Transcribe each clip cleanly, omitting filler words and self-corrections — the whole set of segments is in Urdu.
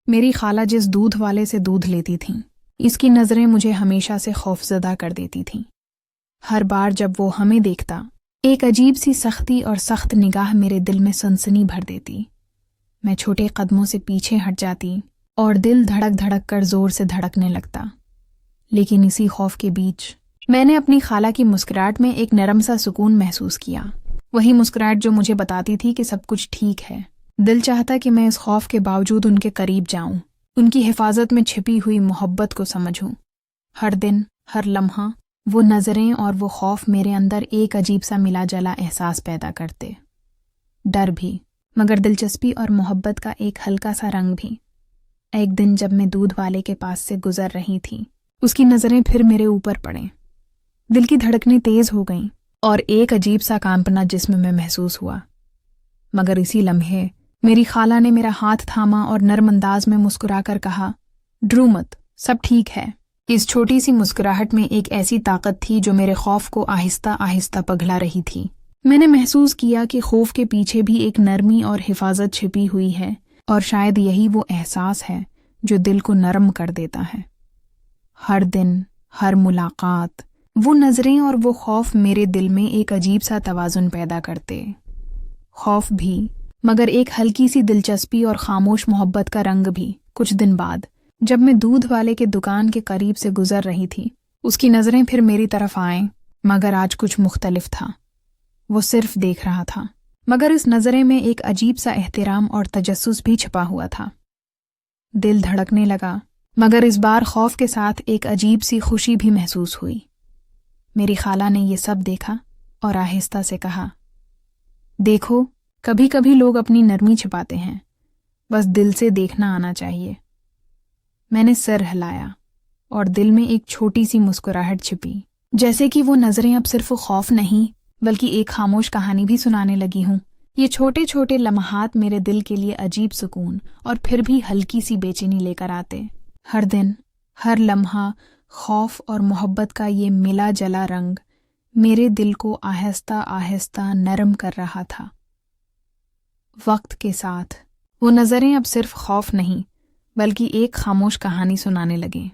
میری خالہ جس دودھ والے سے دودھ لیتی تھیں، اس کی نظریں مجھے ہمیشہ سے خوفزدہ کر دیتی تھیں۔ ہر بار جب وہ ہمیں دیکھتا، ایک عجیب سی سختی اور سخت نگاہ میرے دل میں سنسنی بھر دیتی۔ میں چھوٹے قدموں سے پیچھے ہٹ جاتی اور دل دھڑک دھڑک کر زور سے دھڑکنے لگتا۔ لیکن اسی خوف کے بیچ میں نے اپنی خالہ کی مسکراہٹ میں ایک نرم سا سکون محسوس کیا، وہی مسکراہٹ جو مجھے بتاتی تھی کہ سب کچھ ٹھیک ہے۔ دل چاہتا کہ میں اس خوف کے باوجود ان کے قریب جاؤں، ان کی حفاظت میں چھپی ہوئی محبت کو سمجھوں۔ ہر دن، ہر لمحہ وہ نظریں اور وہ خوف میرے اندر ایک عجیب سا ملا جلا احساس پیدا کرتے، ڈر بھی، مگر دلچسپی اور محبت کا ایک ہلکا سا رنگ بھی۔ ایک دن جب میں دودھ والے کے پاس سے گزر رہی تھی، اس کی نظریں پھر میرے اوپر پڑیں۔ دل کی دھڑکنیں تیز ہو گئیں اور ایک عجیب سا کانپنا جسم میں محسوس ہوا۔ مگر اسی لمحے میری خالہ نے میرا ہاتھ تھاما اور نرم انداز میں مسکرا کر کہا، ڈرو مت، سب ٹھیک ہے۔ اس چھوٹی سی مسکراہٹ میں ایک ایسی طاقت تھی جو میرے خوف کو آہستہ آہستہ پگھلا رہی تھی۔ میں نے محسوس کیا کہ خوف کے پیچھے بھی ایک نرمی اور حفاظت چھپی ہوئی ہے، اور شاید یہی وہ احساس ہے جو دل کو نرم کر دیتا ہے۔ ہر دن، ہر ملاقات، وہ نظریں اور وہ خوف میرے دل میں ایک عجیب سا توازن پیدا کرتے۔ خوف بھی، مگر ایک ہلکی سی دلچسپی اور خاموش محبت کا رنگ بھی۔ کچھ دن بعد جب میں دودھ والے کے دکان کے قریب سے گزر رہی تھی، اس کی نظریں پھر میری طرف آئیں، مگر آج کچھ مختلف تھا۔ وہ صرف دیکھ رہا تھا، مگر اس نظریں میں ایک عجیب سا احترام اور تجسس بھی چھپا ہوا تھا۔ دل دھڑکنے لگا، مگر اس بار خوف کے ساتھ ایک عجیب سی خوشی بھی محسوس ہوئی۔ میری خالہ نے یہ سب دیکھا اور آہستہ سے کہا، دیکھو، کبھی کبھی لوگ اپنی نرمی چھپاتے ہیں، بس دل سے دیکھنا آنا چاہیے۔ میں نے سر ہلایا اور دل میں ایک چھوٹی سی مسکراہٹ چھپی، جیسے کہ وہ نظریں اب صرف خوف نہیں بلکہ ایک خاموش کہانی بھی سنانے لگی ہوں۔ یہ چھوٹے چھوٹے لمحات میرے دل کے لیے عجیب سکون اور پھر بھی ہلکی سی بے چینی لے کر آتے۔ ہر دن، ہر لمحہ خوف اور محبت کا یہ ملا جلا رنگ میرے دل کو آہستہ آہستہ نرم کر رہا تھا۔ وقت کے ساتھ وہ نظریں اب صرف خوف نہیں بلکہ ایک خاموش کہانی سنانے لگیں۔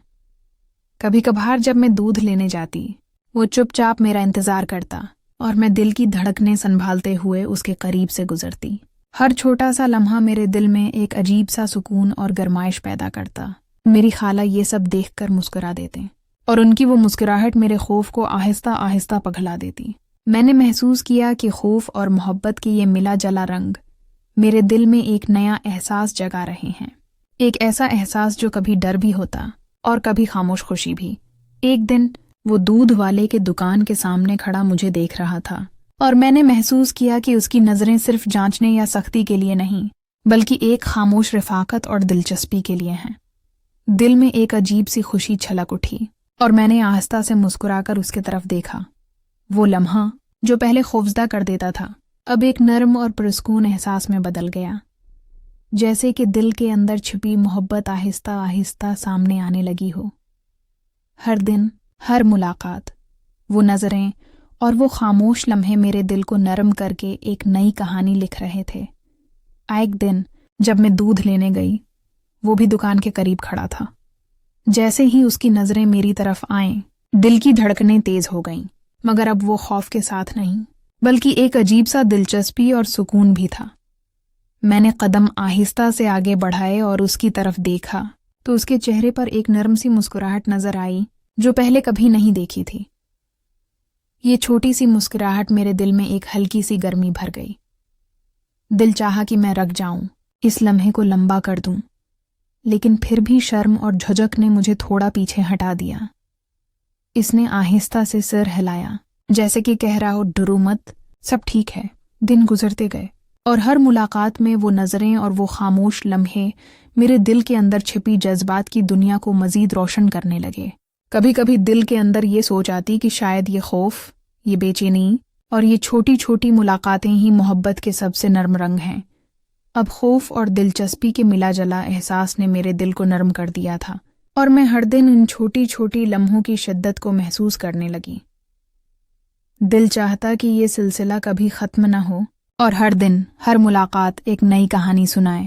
کبھی کبھار جب میں دودھ لینے جاتی، وہ چپ چاپ میرا انتظار کرتا اور میں دل کی دھڑکنیں سنبھالتے ہوئے اس کے قریب سے گزرتی۔ ہر چھوٹا سا لمحہ میرے دل میں ایک عجیب سا سکون اور گرمائش پیدا کرتا۔ میری خالہ یہ سب دیکھ کر مسکرا دیتے اور ان کی وہ مسکراہٹ میرے خوف کو آہستہ آہستہ پگھلا دیتی۔ میں نے محسوس کیا کہ خوف اور محبت کی یہ ملا جلا رنگ میرے دل میں ایک نیا احساس جگا رہے ہیں، ایک ایسا احساس جو کبھی ڈر بھی ہوتا اور کبھی خاموش خوشی بھی۔ ایک دن وہ دودھ والے کے دکان کے سامنے کھڑا مجھے دیکھ رہا تھا، اور میں نے محسوس کیا کہ اس کی نظریں صرف جانچنے یا سختی کے لیے نہیں بلکہ ایک خاموش رفاقت اور دلچسپی کے لیے ہیں۔ دل میں ایک عجیب سی خوشی چھلک اٹھی اور میں نے آہستہ سے مسکرا کر اس کی طرف دیکھا۔ وہ لمحہ جو پہلے خوفزدہ کر دیتا تھا، اب ایک نرم اور پرسکون احساس میں بدل گیا، جیسے کہ دل کے اندر چھپی محبت آہستہ آہستہ سامنے آنے لگی ہو۔ ہر دن، ہر ملاقات، وہ نظریں اور وہ خاموش لمحے میرے دل کو نرم کر کے ایک نئی کہانی لکھ رہے تھے۔ ایک دن جب میں دودھ لینے گئی، وہ بھی دکان کے قریب کھڑا تھا۔ جیسے ہی اس کی نظریں میری طرف آئیں، دل کی دھڑکنیں تیز ہو گئیں، مگر اب وہ خوف کے ساتھ نہیں بلکہ ایک عجیب سا دلچسپی اور سکون بھی تھا۔ میں نے قدم آہستہ سے آگے بڑھائے اور اس کی طرف دیکھا تو اس کے چہرے پر ایک نرم سی مسکراہٹ نظر آئی جو پہلے کبھی نہیں دیکھی تھی۔ یہ چھوٹی سی مسکراہٹ میرے دل میں ایک ہلکی سی گرمی بھر گئی۔ دل چاہا کہ میں رک جاؤں، اس لمحے کو لمبا کر دوں، لیکن پھر بھی شرم اور جھجک نے مجھے تھوڑا پیچھے ہٹا دیا۔ اس نے آہستہ سے سر ہلایا، جیسے کہ کہہ رہا ہو، ڈرو مت، سب ٹھیک ہے۔ دن گزرتے گئے اور ہر ملاقات میں وہ نظریں اور وہ خاموش لمحے میرے دل کے اندر چھپی جذبات کی دنیا کو مزید روشن کرنے لگے۔ کبھی کبھی دل کے اندر یہ سوچ آتی کہ شاید یہ خوف، یہ بے چینی اور یہ چھوٹی چھوٹی ملاقاتیں ہی محبت کے سب سے نرم رنگ ہیں۔ اب خوف اور دلچسپی کے ملا جلا احساس نے میرے دل کو نرم کر دیا تھا، اور میں ہر دن ان چھوٹی چھوٹی لمحوں کی شدت کو محسوس کرنے لگی۔ دل چاہتا کہ یہ سلسلہ کبھی ختم نہ ہو اور ہر دن، ہر ملاقات ایک نئی کہانی سنائے،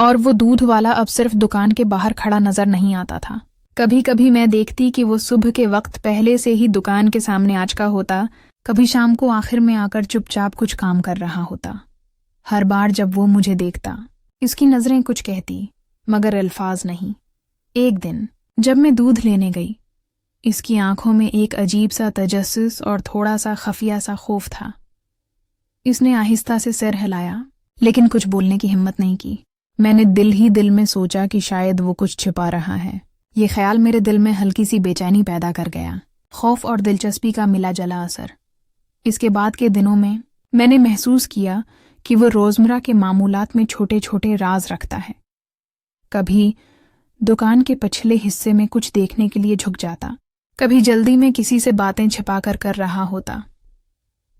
اور وہ دودھ والا اب صرف دکان کے باہر کھڑا نظر نہیں آتا تھا۔ کبھی کبھی میں دیکھتی کہ وہ صبح کے وقت پہلے سے ہی دکان کے سامنے آچکا ہوتا، کبھی شام کو آخر میں آ کر چپ چاپ کچھ کام کر رہا ہوتا۔ ہر بار جب وہ مجھے دیکھتا، اس کی نظریں کچھ کہتی مگر الفاظ نہیں۔ ایک دن جب میں دودھ لینے گئی، اس کی آنکھوں میں ایک عجیب سا تجسس اور تھوڑا سا خفیہ سا خوف تھا۔ اس نے آہستہ سے سر ہلایا لیکن کچھ بولنے کی ہمت نہیں کی۔ میں نے دل ہی دل میں سوچا کہ شاید وہ کچھ چھپا رہا ہے۔ یہ خیال میرے دل میں ہلکی سی بے چینی پیدا کر گیا، خوف اور دلچسپی کا ملا جلا اثر۔ اس کے بعد کے دنوں میں نے محسوس کیا کہ وہ روزمرہ کے معمولات میں چھوٹے چھوٹے راز رکھتا ہے۔ کبھی دکان کے پچھلے حصے میں کچھ دیکھنے کے لیے جھک جاتا، کبھی جلدی میں کسی سے باتیں چھپا کر رہا ہوتا۔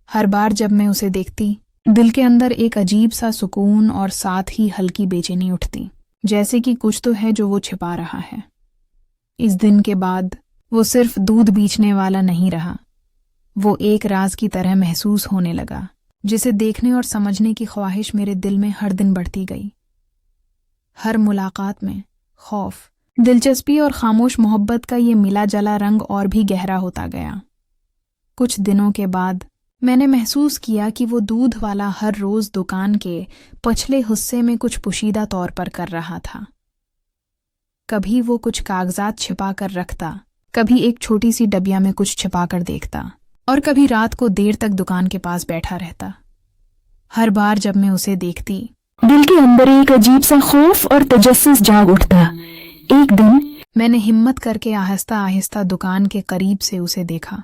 ہر بار جب میں اسے دیکھتی، دل کے اندر ایک عجیب سا سکون اور ساتھ ہی ہلکی بے چینی اٹھتی، جیسے کہ کچھ تو ہے جو وہ چھپا رہا ہے۔ اس دن کے بعد وہ صرف دودھ بیچنے والا نہیں رہا، وہ ایک راز کی طرح محسوس ہونے لگا، جسے دیکھنے اور سمجھنے کی خواہش میرے دل میں ہر دن بڑھتی گئی۔ ہر ملاقات میں خوف، دلچسپی اور خاموش محبت کا یہ ملا جلا رنگ اور بھی گہرا ہوتا گیا۔ کچھ دنوں کے بعد میں نے محسوس کیا کہ وہ دودھ والا ہر روز دکان کے پچھلے حصے میں کچھ پوشیدہ طور پر کر رہا تھا۔ کبھی وہ کچھ کاغذات چھپا کر رکھتا، کبھی ایک چھوٹی سی ڈبیا میں کچھ چھپا کر دیکھتا، اور کبھی رات کو دیر تک دکان کے پاس بیٹھا رہتا۔ ہر بار جب میں اسے دیکھتی، دل کے اندر ایک عجیب سا خوف اور تجسس جاگ اٹھتا۔ ایک دن میں نے ہمت کر کے آہستہ آہستہ دکان کے قریب سے اسے دیکھا۔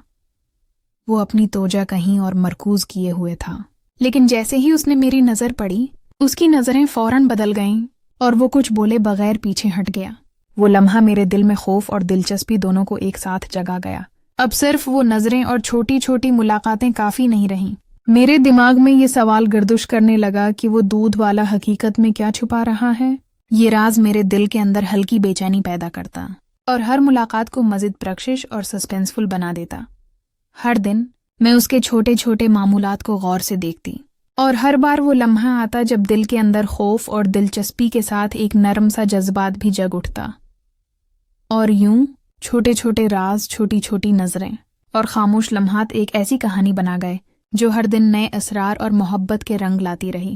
وہ اپنی توجہ کہیں اور مرکوز کیے ہوئے تھا، لیکن جیسے ہی اس نے میری نظر پڑی، اس کی نظریں فوراً بدل گئیں اور وہ کچھ بولے بغیر پیچھے ہٹ گیا۔ وہ لمحہ میرے دل میں خوف اور دلچسپی دونوں کو ایک ساتھ جگا گیا۔ اب صرف وہ نظریں اور چھوٹی چھوٹی ملاقاتیں کافی نہیں رہیں۔ میرے دماغ میں یہ سوال گردش کرنے لگا کہ وہ دودھ والا حقیقت میں کیا چھپا رہا ہے۔ یہ راز میرے دل کے اندر ہلکی بے چینی پیدا کرتا اور ہر ملاقات کو مزید پرکشش اور سسپینسفل بنا دیتا۔ ہر دن میں اس کے چھوٹے چھوٹے معمولات کو غور سے دیکھتی، اور ہر بار وہ لمحہ آتا جب دل کے اندر خوف اور دلچسپی کے ساتھ ایک نرم سا جذبات بھی جگ اٹھتا۔ اور یوں چھوٹے چھوٹے راز، چھوٹی چھوٹی نظریں اور خاموش لمحات ایک ایسی کہانی بنا گئے جو ہر دن نئے اسرار اور محبت کے رنگ لاتی رہی۔